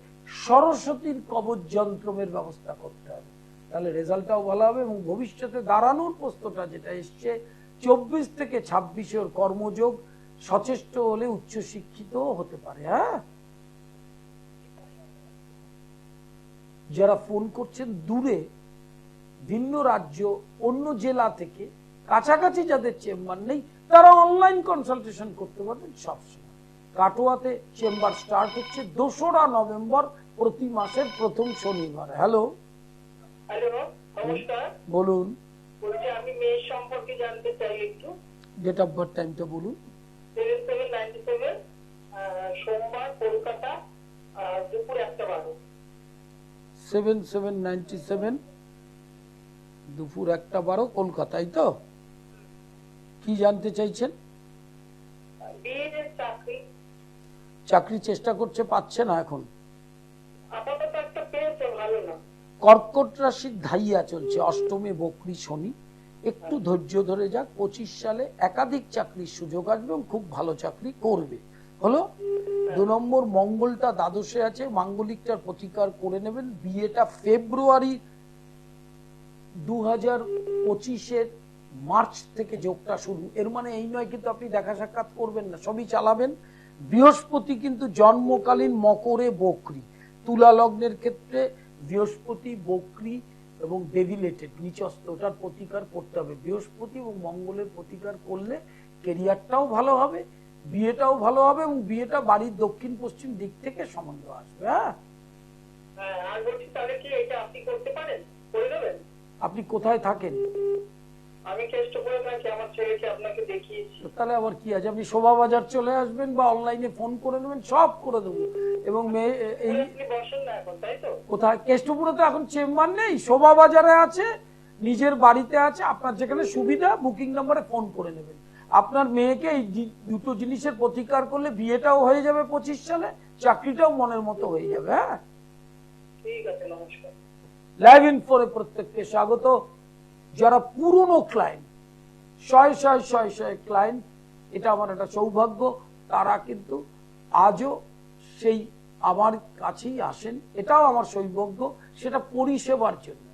সরস্বতীর কবচ যন্ত্রমের ব্যবস্থা করতে হবে, তাহলে রেজাল্টটাও ভালো হবে এবং ভবিষ্যতে দাঁড়ানোর প্রশ্নটা যেটা এসছে 24 থেকে 26 ওর কর্মযোগ, সচেষ্ট হলে উচ্চশিক্ষিত হতে পারে। হ্যাঁ, যারা ফোন করছেন দূরে, ভিন্ন রাজ্য, অন্য জেলা থেকে, কাছাকাছি যাদের চেম্বার নেই তারা অনলাইন কনসালটেশন করতে পারবেন সবসময়। কাটোয়াতে চেম্বার স্টার্ট হচ্ছে 2রা নভেম্বর, প্রতি মাসের প্রথম শনিবার। হ্যালো, হ্যালো, নমস্কার। বলুন। বলছি আমি মেয়ের সম্পর্কে জানতে চাই একটু। ডেট অফ বার্থ, টাইমটা বলুন। 7797, সোমবার, কলকাতা, দুপুর 1:12। 7797, দুপুর 1:12, কলকাতায় তো? কি জানতে চাইছেন? বিয়ের চাকরি। চাকরি চেষ্টা করছে, পাচ্ছে না এখন। আপাতত একটা পেয়েছে, ভালো না। কর্কট রাশির ধাইয়া চলছে, অষ্টমে বকরি শনি, একটু ধৈর্য ধরে যাক, 25 সালে একাধিক চাকরির সুযোগ আসবে এবং খুব ভালো চাকরি করবে। হলো 2 নম্বর, মঙ্গলটা দ্বাদশে আছে, মাঙ্গলিকটার প্রতিকার করে নেবেন। বিয়েটা ফেব্রুয়ারি 2025-এর মার্চ থেকে যোগটা শুরু, এর মানে এই নয় কিন্তু আপনি দেখা সাক্ষাৎ করবেন না, সবই চালাবেন। বৃহস্পতি কিন্তু জন্মকালীন মকরে বকরি, তুলা লগ্নের ক্ষেত্রে বৃহস্পতি বকরি এবং ডেভিলেটেড নিচস্ত, ওটার প্রতিকার করতে হবে। বৃহস্পতি এবং মঙ্গলের প্রতিকার করলে কেরিয়ারটাও ভালো হবে, বিয়েটাও ভালো হবে এবং বিয়েটা বাড়ির দক্ষিণ পশ্চিম দিক থেকে সম্বন্ধ আসবে। হ্যাঁ, আর বলছি তাহলে কি এটা আপনি করতে পারেন, করে দেবেন? আপনি কোথায় থাকেন? আমি চেষ্টা করে থাকি, আমার ছেলেকে আপনাকে দেখিয়েছি। তাহলে আবার কি আছে, আপনি শোভাবাজার চলে আসবেন বা অনলাইনে ফোন করে নেবেন, সব করে দেবো। এবং এই আপনি বসেন না এখন, তাই তো? কোথায়? কেষ্টপুরে তো এখন চেম্বার নেই, শোভাবাজারে আছে, নিজের বাড়িতে আছে, আপনার যেখানে সুবিধা বুকিং নাম্বারে ফোন করে নেবেন। আপনার মেয়েকে এই দুটো জিনিসের প্রতিকার করলে বিয়েটাও হয়ে যাবে 25 সালে, চাকরিটাও মনের মতো হয়ে যাবে। হ্যাঁ, ঠিক আছে, নমস্কার। লাইভ ইনফোরে প্রত্যেককে স্বাগত। যারা পুরনো ক্লায়েন্ট, শয় ক্লায়েন্ট, এটা আমার একটা সৌভাগ্য, তারা কিন্তু আজও সেই আমার কাছেই আসেন, এটাও আমার সৌভাগ্য, সেটা পরিষেবার জন্য।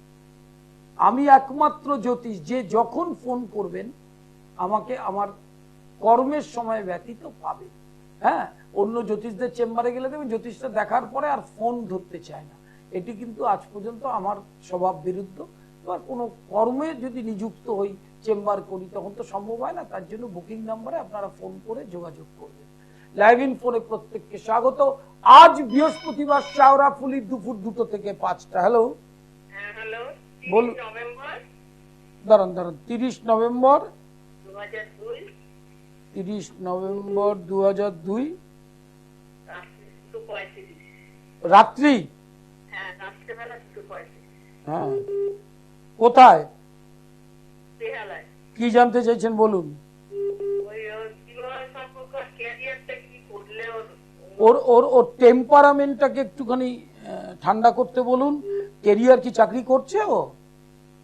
আমি একমাত্র জ্যোতিষ যে যখন ফোন করবেন আমাকে আমার কর্মের সময় ব্যতীত পাবেন। হ্যাঁ, অন্য জ্যোতিষদের চেম্বারে গেলে দেখবেন জ্যোতিষটা দেখার পরে আর ফোন ধরতে চায় না, এটি কিন্তু আজ পর্যন্ত আমার স্বভাব বিরুদ্ধ। এবার কোনো কর্মে যদি নিযুক্ত হই, চেম্বার করি, তখন তো সম্ভব হয় না, তার জন্য বুকিং নাম্বারে আপনারা ফোন করে যোগাযোগ করবেন। লাইভ ইন ফোনে প্রত্যেককে স্বাগত। আজ বৃহস্পতিবার, শাওরাফুলি, দুপুর 2 থেকে 5টা। হ্যালো, হ্যাঁ, হ্যালো। বলুন। নভেম্বর, দাঁড়ান 30 নভেম্বর 2002, 30 নভেম্বর 2002, রাত্রি 2:35। রাত্রি। হ্যাঁ, রাত্রেবেলা 2:35। হ্যাঁ, কোথায়? বেহালায়। কি জানতে চাইছেন বলুন। ওই ওর বিবাহ সম্পর্ক, ক্যারিয়ারটা কি করলে ওর ওর ওর টেম্পারামেন্টটাকে একটুখানি ঠান্ডা করতে বলুন। কেরিয়ার কি চাকরি করছে ও?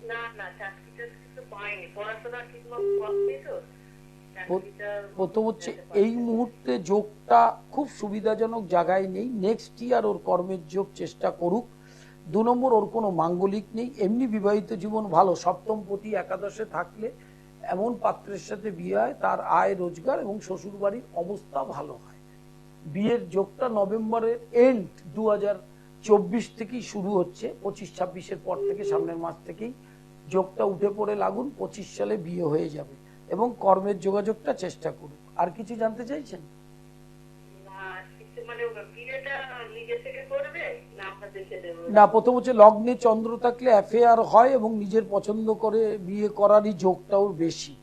না, চাকরিটা কিছু পায়নি, পড়াশোনা ঠিক মতো করেনি তো। প্রথম হচ্ছে এই মুহূর্তে যোগটা খুব সুবিধাজনক জায়গায় নেই, নেক্সট ইয়ার ওর কর্মের যোগ চেষ্টা করুক। 2 নম্বর, ওর কোনো মাঙ্গলিক নেই, এমনি বিবাহিত জীবন ভালো, সপ্তম পতি একাদশে থাকলে এমন পাত্রের সাথে বিয়ে হয় তার আয় রোজগার এবং শ্বশুর বাড়ির অবস্থা ভালো হয়। বিয়ের যোগটা নভেম্বরের এন্ড 2024 থেকেই শুরু হচ্ছে, 25-26-এর পর থেকে, সামনের মাস থেকেই যোগটা উঠে পড়ে লাগুন, 25 সালে বিয়ে হয়ে যাবে এবং কর্মের যোগাযোগটা চেষ্টা করুন। আর কিছু জানতে চাইছেন? না, প্রথম হচ্ছে লগ্নে চন্দ্র থাকলে অ্যাফেয়ার হয় এবং নিজের পছন্দ করে বিয়ে করারই যোগটাও বেশি।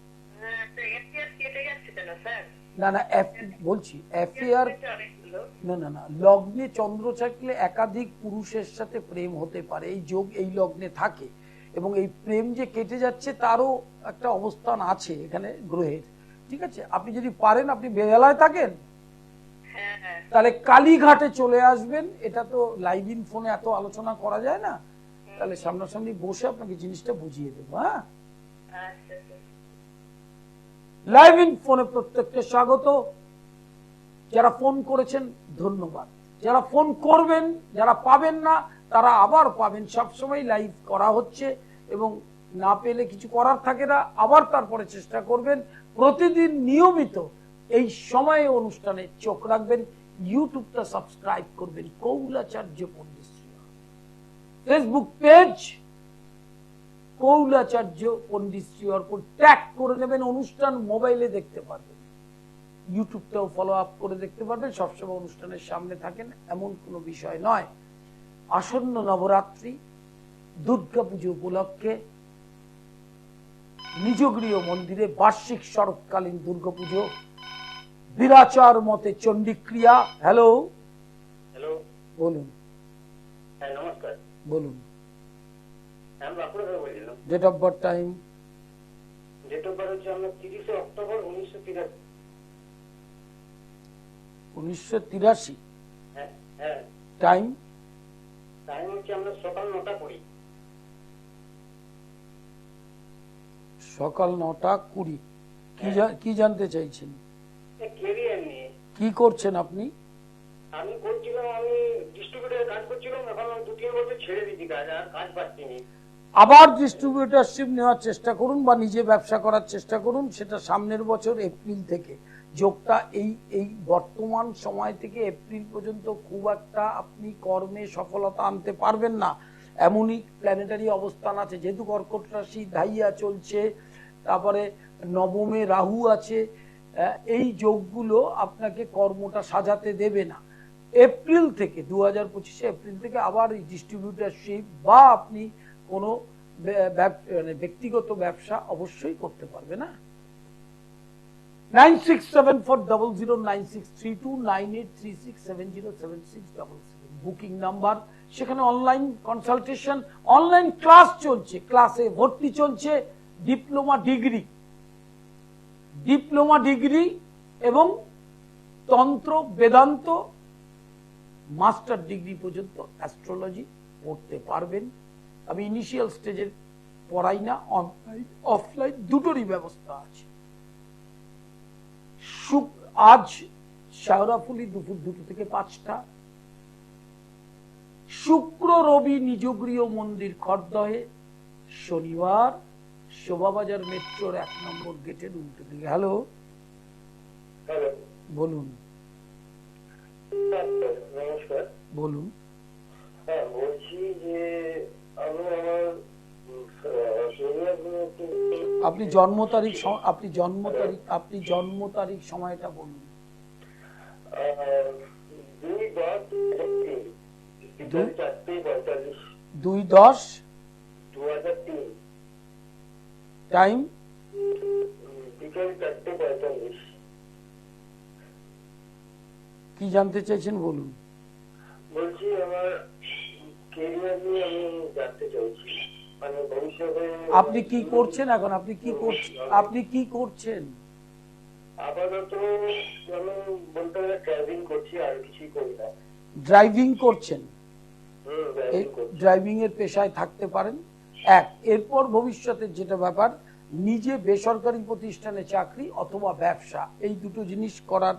না, বলছি অ্যাফেয়ার, না, লগ্নে চন্দ্র থাকলে একাধিক পুরুষের সাথে প্রেম হতে পারে, এই যোগ এই লগ্নে থাকে এবং এই প্রেম যে কেটে যাচ্ছে তারও একটা অবস্থান আছে এখানে গ্রহের। ঠিক আছে, আপনি যদি পারেন, আপনি বেহালায় থাকেন, তাহলে কালীঘাটে চলে আসবেন। এটা তো লাইভ ইন ফোনে এত আলোচনা করা যায় না, তাহলে সামনাসামনি বসে আপনাকে জিনিসটা বুঝিয়ে দেবো। হ্যাঁ, লাইভ ইন ফোনে প্রত্যেককে স্বাগত। যারা ফোন করেছেন ধন্যবাদ, যারা ফোন করবেন, যারা পাবেন না তারা আবার পাবেন। সবসময় লাইভ করা হচ্ছে এবং না পেলে কিছু করার থাকে না, আবার তারপরে চেষ্টা করবেন। প্রতিদিন নিয়মিত এই সময়ে অনুষ্ঠানে চোখ রাখবেন। ইউটিউবটা সাবস্ক্রাইব করবেন কৌলাচার্য পণ্ডিত শ্রী, ফেসবুক পেজ কৌলাচার্য পণ্ডিত শ্রী অর্পণ ট্যাগ করে নেবেন, অনুষ্ঠান মোবাইলে দেখতে পারবেন। ইউটিউবটাও ফলো আপ করে দেখতে পারবেন। সবসময় অনুষ্ঠানের সামনে থাকেন এমন কোনো বিষয় নয়। আসন্ন নবরাত্রি দুর্গাপুজো উপলক্ষে নিজগৃহ মন্দিরে বার্ষিক শরৎকালীন দুর্গাপুজো বিরাচার মতে চণ্ডীক্রিয়া। হ্যালো হ্যালো, বলুন। হ্যাঁ নমস্কার, বলুন। আমি বাঁকুড়া থেকে বলছিলাম। Date of birth, time. Date of birth হচ্ছে আমার 30 অক্টোবর 1983। 1983। হ্যাঁ হ্যাঁ। টাইম? টাইম হচ্ছে আমরা সকাল 9টা 20। সকাল 9টা 20। কি জানতে চাইছেন? ক্যারিয়ার নিয়ে। কি করছেন আপনি? আমি করছিলাম, আমি ডিস্ট্রিবিউটারে কাজ করছিলাম, এখন 2-3 বছর ছেড়ে দিচ্ছি কাজ, আর কাজ পাচ্ছি না। আবার ডিস্ট্রিবিউটরশিপ নেওয়ার চেষ্টা করুন বা নিজে ব্যবসা করার চেষ্টা করুন। সেটা সামনের বছর এপ্রিল থেকে। যোগটা এই বর্তমান সময় থেকে এপ্রিল পর্যন্ত খুব একটা আপনি কর্মে সফলতা আনতে পারবেন না, এমনই প্ল্যানেটারি অবস্থান আছে। যেহেতু কর্কট রাশি ধাইয়া চলছে, তারপরে নবমে রাহু আছে, এই যোগগুলো আপনাকে কর্মটা সাজাতে দেবে না। এপ্রিল থেকে 2025 এপ্রিল থেকে আবার এই ডিস্ট্রিবিউটরশিপ বা আপনি কোনো ব্যক্তিগত ব্যবসা অবশ্যই করতে পারবে না। 96740096329836707677 বুকিং নাম্বার। সেখানে অনলাইন কনসালটেশন, অনলাইন ক্লাস চলছে, ক্লাসে ভর্তি চলছে। ডিপ্লোমা ডিগ্রি এবং তন্ত্র বেদান্ত মাস্টার ডিগ্রি পর্যন্ত অ্যাস্ট্রোলজি পড়তে পারবেন। আমি ইনিশিয়াল স্টেজের পড়াই না, অনলাইন অফলাইন দুটোরই ব্যবস্থা আছে। আজ শেওড়াফুলি দুপুর 2টো থেকে 5টা। শুক্র রবি নিজগৃহ মন্দির খড়দহে। শনিবার শোভাবাজার মেট্রোর 1 নম্বর গেটের উল্টো দিকে। হ্যালো, হ্যালো, বলুন। নমস্কার। বলুন। হ্যাঁ, বলছি যে আমি আমার আপনি জন্ম তারিখ সময়টা বলুন। 2/10/2003। টাইম? বিকেল 4:45। কি জানতে চাইছেন বলুন। বলছি আমার ক্যারিয়ার নিয়ে আমি জানতে চাইছি, মানে ভবিষ্যতে আপনি কি করছেন এখন? আপনি কি করছেন? আপাতত আমি বলতে গেলে ড্রাইভিং করছি, আর কিছুই করি না। ড্রাইভিং করছেন? ড্রাইভিং করছি। ড্রাইভিং এর পেশায় থাকতে পারেন। এরপর ভবিষ্যতের যেটা ব্যাপার, নিজে বেসরকারি প্রতিষ্ঠানে চাকরি অথবা ব্যবসা, এই দুটো জিনিস করার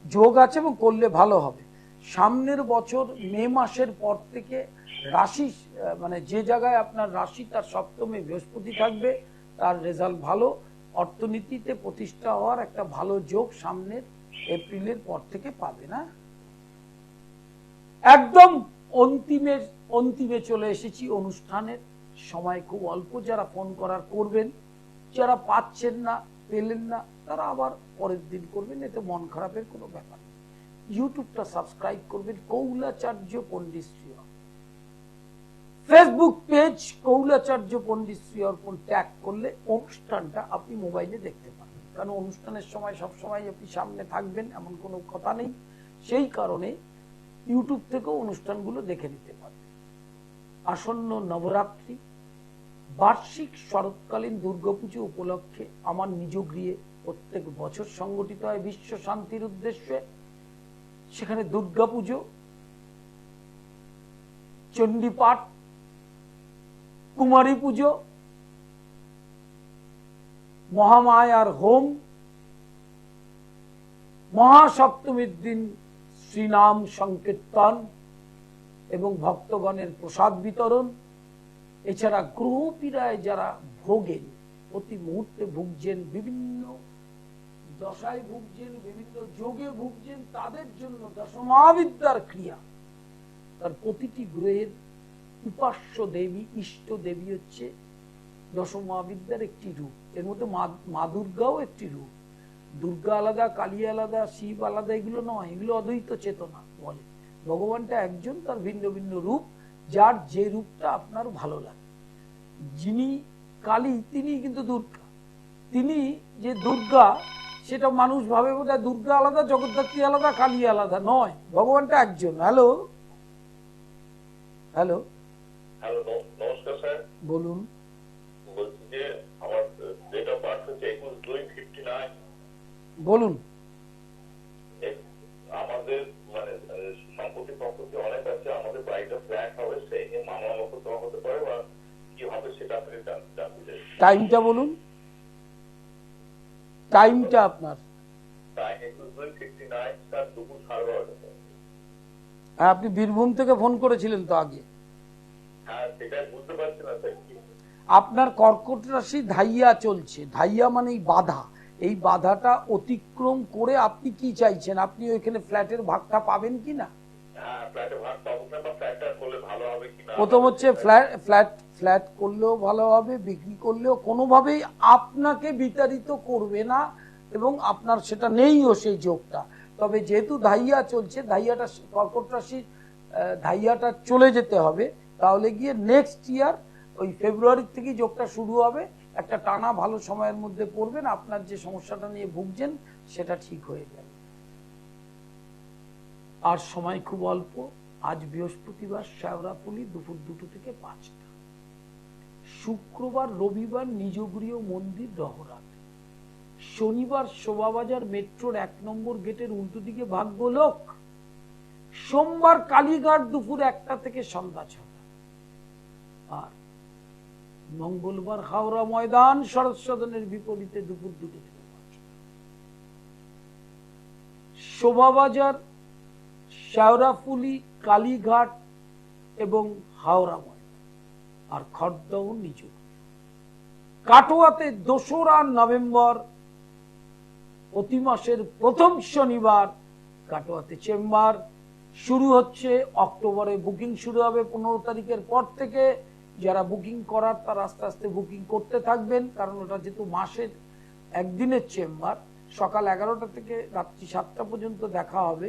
যোগ আছে এবং করলে ভালো হবে। সামনের বছর মে মাসের পর থেকে রাশি, মানে যে জায়গায় আপনার রাশি তার সপ্তমে বৃহস্পতি থাকবে, তার রেজাল্ট ভালো। অর্থনীতিতে প্রতিষ্ঠা হওয়ার একটা ভালো যোগ সামনের এপ্রিলের পর থেকে পাবে না। একদম অন্তিমে চলে এসেছি। অনুষ্ঠানের সময় খুব অল্প। যারা ফোন করার করবেন, যারা পাচ্ছেন না, পেলেন না, তারা আবার পরের দিন করবেন, এতে মন খারাপের কোনো ব্যাপার নেই। ইউটিউবটা সাবস্ক্রাইব করবেন কৌলাচার্য পণ্ডিত শ্রী, ফেসবুক পেজ কৌলাচার্য পণ্ডিত শ্রী অর্পণ ট্যাগ করলে অনুষ্ঠানটা আপনি মোবাইলে দেখতে পাবেন। কারণ অনুষ্ঠানের সময় সবসময় আপনি সামনে থাকবেন এমন কোনো কথা নেই, সেই কারণে ইউটিউব থেকেও অনুষ্ঠানগুলো দেখে নিতে পারবেন। আসন্ন নবরাত্রি বার্ষিক শরৎকালীন দুর্গাপুজো উপলক্ষে আমার নিজ গৃহে প্রত্যেক বছর সংগঠিত হয় বিশ্ব শান্তির উদ্দেশ্যে। সেখানে দুর্গাপুজো, চণ্ডীপাঠ, কুমারী পুজো, মহামায়ার হোম, মহাসপ্তমীর দিন শ্রীনাম সংকীর্তন এবং ভক্তগণের প্রসাদ বিতরণ, এছাড়া গ্রহপীড়ায় যারা ভোগেন, প্রতি মুহূর্তে ভুগছেন, বিভিন্ন দশায় ভুগছেন, বিভিন্ন যোগে ভুগছেন, তাদের জন্য দশমহাবিদ্যার ক্রিয়া, তার প্রতিটি গ্রহের উপাস্য দেবী, ইষ্ট দেবী হচ্ছে দশমহাবিদ্যার একটি রূপ। এর মধ্যে মা দুর্গাও একটি রূপ। দুর্গা আলাদা, কালী আলাদা, শিব আলাদা, এগুলো নয়, এগুলো অদ্বৈত চেতনা বলে। ভগবানটা একজন, তার ভিন্ন ভিন্ন রূপ, যার যে রূপটা আপনার ভালো লাগে। যিনি কালী, তিনি কিন্তু দুর্গা। তিনি যে দুর্গা, সেটা মানুষ ভাবে বোধহয় দুর্গা আলাদা, জগদ্ধাত্রী আলাদা, কালী আলাদা, নয়, ভগবানটা একজন। হ্যালো হ্যালো হ্যালো, নমস্কার স্যার। বলুন। বলছি যে আমার ডেট অফ বার্থ হচ্ছে 21/2/59। বলুন। আমাদের মানে সম্পত্তি প্রপত্তি অনেক আছে, আমাদের বাড়িটা ফ্ল্যাট হবে, সেই নিয়ে মামলা মোকদ্দমা হতে পারে বা কি হবে সেটা আপনি জানতে চাই। টাইমটা বলুন, টাইমটা আপনার। টাইম 21/2/59 স্যার, দুপুর 12:30। হ্যাঁ, আপনি বীরভূম থেকে ফোন করেছিলেন তো আগে। হ্যাঁ, সেটাই বুঝতে পারছি না স্যার কি। আপনার কর্কট রাশি ধাইয়া চলছে। ধাইয়া মানে এই বাধা, এই বাধাটা অতিক্রম করে আপনি কি চাইছেন? আপনি ওইখানে ফ্ল্যাটের ভাগটা পাবেন কি না? হ্যাঁ, ফ্ল্যাটে ভাগ পাবো না, বা ফ্ল্যাটটা করলে ভালো হবে কিনা। প্রথম হচ্ছে ফ্ল্যাট করলেও ভালো হবে, বিক্রি করলেও কোনোভাবেই আপনাকে বিতাড়িত করবে না, এবং আপনার সেটা নেইও সেই যোগটা। তবে যেহেতু ধাইয়া চলছে, ধাইয়াটা কর্কট রাশির ধাইয়াটা চলে যেতে হবে, তাহলে গিয়ে নেক্সট ইয়ার ওই ফেব্রুয়ারি থেকে যোগটা শুরু হবে। একটা টানা ভালো সময়ের মধ্যে পড়বেন, আপনার যে সমস্যাটা নিয়ে ভুগছেন সেটা ঠিক হয়ে যাবে। আর সময় খুব অল্প। আজ বৃহস্পতিবার, শ্যাওড়াফুলি দুপুর 2টো থেকে 5টা। শুক্রবার, রবিবার নিজগৃহ মন্দির রহরাত। শনিবার শোভাবাজার মেট্রোর 1 নম্বর গেটের উল্টো দিকে ভাগ্যলোক। সোমবার কালীঘাট দুপুর 1টা থেকে সন্ধ্যা 6টা। আর মঙ্গলবার হাওড়া ময়দান শরৎ সদনের বিপরীতে দুপুর 2টো থেকে 5টা। শোভাবাজার, শ্যাওড়াফুলি, কালীঘাট এবং হাওড়া ময়দান। আর খড়দহ নিচু। কাটোয়াতে 2রা নভেম্বর প্রতি মাসের প্রথম শনিবার কাটোয়াতে চেম্বার শুরু হচ্ছে। অক্টোবরে বুকিং শুরু হবে 15 তারিখের পর থেকে। যারা বুকিং করার তারা আস্তে আস্তে বুকিং করতে থাকবেন, কারণ ওটা যেহেতু মাসের একদিনের চেম্বার, সকাল 11টা থেকে রাত্রি 7টা পর্যন্ত দেখা হবে।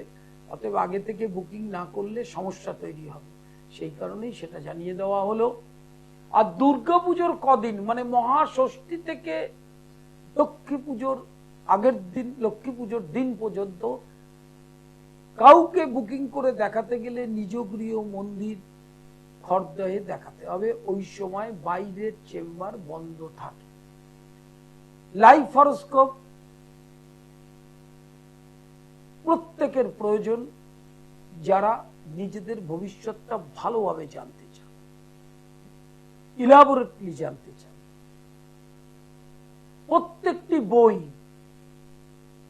অতএব আগে থেকে বুকিং না করলে সমস্যা তৈরি হবে, সেই কারণেই সেটা জানিয়ে দেওয়া হলো। আর দুর্গাপুজোর কদিন, মানে মহাষষ্ঠী থেকে লক্ষ্মী পুজোর আগের দিন, লক্ষ্মী পুজোর দিন পর্যন্ত কাউকে বুকিং করে দেখাতে গেলে নিজ গৃহ মন্দির খড়দহে দেখাতে হবে। ওই সময় বাইরের চেম্বার বন্ধ থাকে। লাইভ হরোস্কোপ প্রত্যেকের প্রয়োজন, যারা নিজেদের ভবিষ্যৎটা ভালোভাবে জানতে চান, ইলাবোরেটলি জানতে চান। প্রত্যেকটি বই,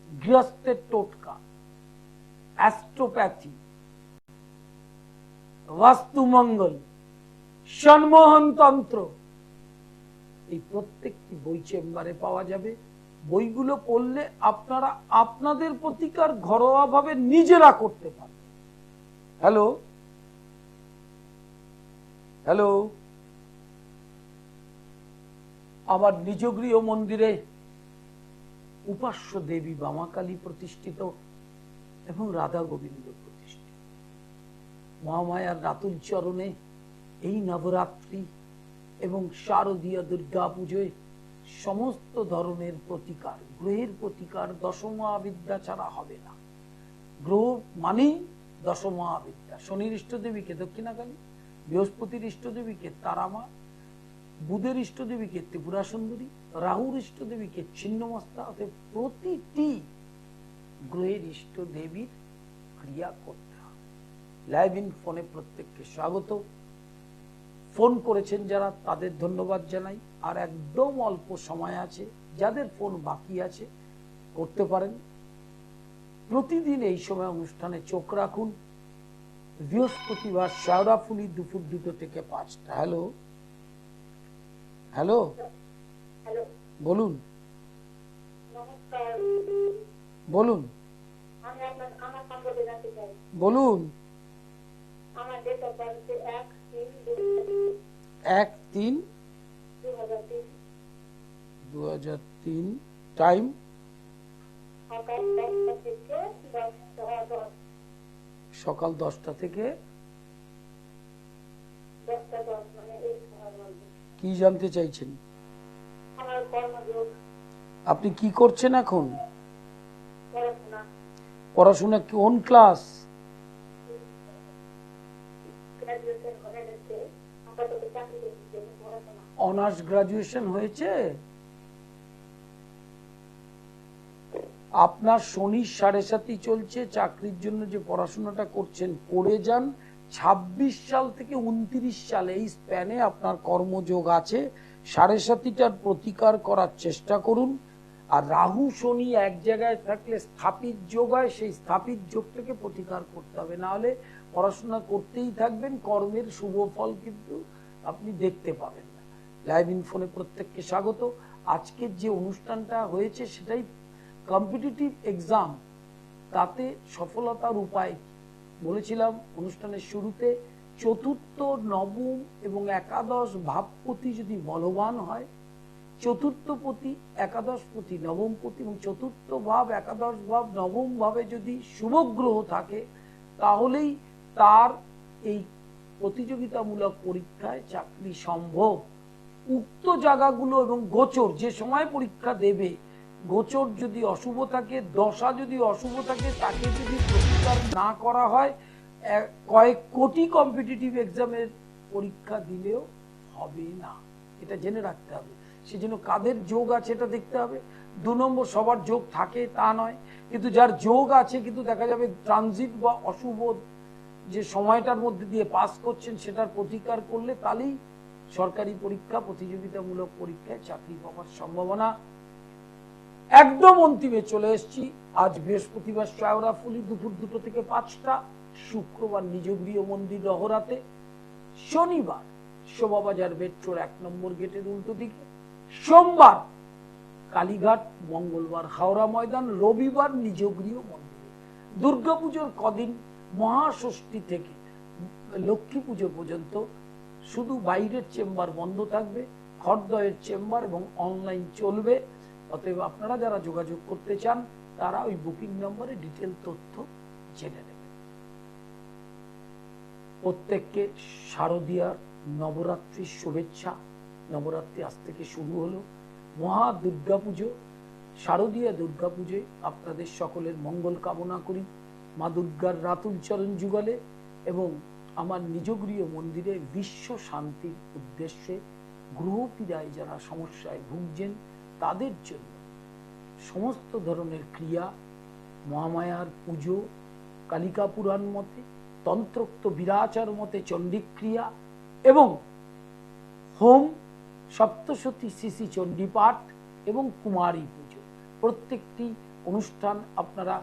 গৃহস্থের টোটকা, অ্যাস্ট্রোপ্যাথি, বাস্তুমঙ্গল, সম্মোহন তন্ত্র, এই প্রত্যেকটি বই চেম্বারে পাওয়া যাবে। বইগুলো পড়লে আপনারা আপনাদের প্রতিকার ঘরোয়াভাবে নিজেরা করতে পারবেন। হ্যালো হ্যালো আমার নিজ গৃহ মন্দিরে উপাস্য দেবী বামাকালী প্রতিষ্ঠিত এবং রাধা গোবিন্দ প্রতিষ্ঠিত। মহামায়ার রাতুল চরণে এই নবরাত্রি এবং শারদীয় দুর্গা পুজোয় সমস্ত ধরনের প্রতিকার, গ্রহের প্রতিকার দশমহাবিদ্যা ছাড়া হবে না। গ্রহ মানেই দশমহাবিদ্যা। শনির ইষ্টদেবীকে দক্ষিণাকালী, বৃহস্পতির ইষ্টদেবীকে তারামা, বুধের ইষ্টদেবীকে ত্রিপুরা সুন্দরী, রাহুর ইষ্টদেবীকে ছিন্নমস্তা। অর্থাৎ প্রতিটি গ্রহের ইষ্টদেবীর ক্রিয়া করতে হবে। লাইভ ইন ফোনে প্রত্যেককে স্বাগত। ফোন করেছেন যারা, তাদের ধন্যবাদ জানাই। আর একদম অল্প সময় আছে, যাদের ফোন বাকি আছে করতে পারেন। প্রতিদিন এই সময় অনুষ্ঠানে চোখ রাখুন। বৃহস্পতিবার শেওড়াফুলি দুপুর 2টো থেকে 5টা। হ্যালো হ্যালো, হ্যালো, বলুন নমস্কার। বলুন আমি আমার সম্পর্কে জানতে চাই। বলুন। আমার ডেট অফ বার্থ 1/3/2003। টাইম সকাল 10টা থেকে 10টা সকাল 10টা থেকে 10 মানে এই সময়ের মধ্যে। কি জানতে চাইছেন? আমার কর্মযোগ, আপনি কি করছেন এখন? পড়াশোনা, পড়াশোনা কোন ক্লাস? গ্রাজুয়েশন হয়ে গেছে, আপাতত চাকরি করছি, পড়াশোনা। অনার্স গ্রাজুয়েশন হয়েছে? আপনার শনি 7.5 চলছে। চাকরির জন্য যে পড়াশোনাটা করছেন করে যান। 26 সাল থেকে 29 সাল এই স্প্যানে আপনার কর্মযোগ আছে। 7.5টার প্রতিকার করার চেষ্টা করুন। আর রাহু শনি এক জায়গায় থাকলে স্থাপিত যোগ হয়, সেই স্থাপিত যোগটাকে প্রতিকার করতে হবে, না হলে পড়াশোনা করতেই থাকবেন, কর্মের শুভ ফল কিন্তু আপনি দেখতে পাবেন না। লাইভ ইনফোনে প্রত্যেককে স্বাগত। আজকের যে অনুষ্ঠানটা হয়েছে সেটাই কম্পিটিটিভ এক্সাম, তাতে সফলতার উপায় বলেছিলাম অনুষ্ঠানের শুরুতে। চতুর্থ, নবম এবং একাদশ ভাবপতি যদি বলবান হয়, চতুর্থপতি, একাদশপতি, নবমপতি এবং চতুর্থ ভাব, একাদশ ভাব, নবম ভাবে যদি শুভ গ্রহ থাকে, তাহলেই তার এই প্রতিযোগিতামূলক পরীক্ষায় চাকরি সম্ভব। উক্ত জায়গাগুলো এবং গোচর, যে সময় পরীক্ষা দেবে, গোচর যদি অশুভ থাকে, দশা যদি অশুভ থাকে, তাকে যদি প্রতিকার না করা হয়, কয়েক কোটি কম্পিটিটিভ এক্সামের পরীক্ষা দিলেও হবে না। এটা জেনে রাখতে হবে। সেজন্য কাদের যোগ আছে এটা দেখতে হবে। 2 নম্বর, সবার যোগ থাকে তা নয়, কিন্তু যার যোগ আছে কিন্তু দেখা যাবে ট্রানজিট বা অশুভ যে সময়টার মধ্যে দিয়ে পাস করছেন, সেটার প্রতিকার করলে তাহলেই সরকারি পরীক্ষা, প্রতিযোগিতামূলক পরীক্ষায় চাকরি পাওয়ার সম্ভাবনা। একদম অন্তিমে চলে এসেছি। আজ বৃহস্পতিবার শেওড়াফুলি দুপুর 2টো থেকে 5টা, শুক্রবার নিজগৃহ মন্দির রহরাতে, শনিবার শোভাবাজার মেট্রোর 1 নম্বর গেটের উল্টো দিকে, সোমবার কালীঘাট, মঙ্গলবার হাওড়া ময়দান, রবিবার নিজগৃহ মন্দিরে। দুর্গাপুজোর কদিন মহাষষ্ঠী থেকে লক্ষ্মী পুজো পর্যন্ত শুধু বাইরের চেম্বার বন্ধ থাকবে, খড়দহের চেম্বার এবং অনলাইন চলবে। অতএব আপনারা যারা যোগাযোগ করতে চান তারা ওই বুকিং নম্বরে ডিটেল তথ্য জেনে নেবেন। প্রত্যেককে শারদীয়ার নবরাত্রির শুভেচ্ছা। নবরাত্রি আজ থেকে শুরু হলো। মহা দুর্গাপুজো, শারদীয়া দুর্গাপুজোয় আপনাদের সকলের মঙ্গল কামনা করি। মা দুর্গার রাতুল চরণ যুগলে এবং আমার নিজগৃহ মন্দিরে বিশ্ব শান্তির উদ্দেশ্যে গ্রহপীড়ায় যারা সমস্যায় ভুগছেন তাদের জন্য সমস্ত ধরনের ক্রিয়া, মহামায়ার পুজো, কালিকা পুরাণ মতে, তন্ত্রোক্ত বিরাচার মতে চণ্ডীক্রিয়া এবং হোম, সপ্তশতী শ্রী চণ্ডী পাঠ এবং কুমারী পুজো, প্রত্যেকটি অনুষ্ঠান আপনারা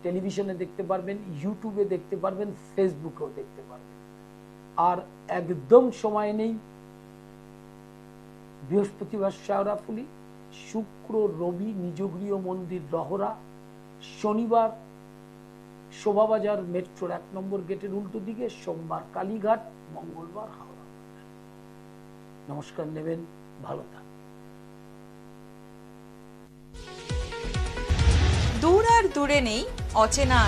টেলিভিশনে দেখতে পারবেন, ইউটিউবে দেখতে পারবেন, ফেসবুকেও দেখতে পারবেন। আর একদম সময় নেই। বৃহস্পতিবার শেওড়াফুলি, শুক্র রবি নিজগৃহ মন্দির রহরা, শনিবার শোভাবাজার মেট্রোর 1 নম্বর গেটের উল্টো দিকে, সোমবার কালীঘাট, মঙ্গলবার হাওড়া। নমস্কার নেবেন, ভালো থাকবেন। দূর আর দূরে নেই অচেনা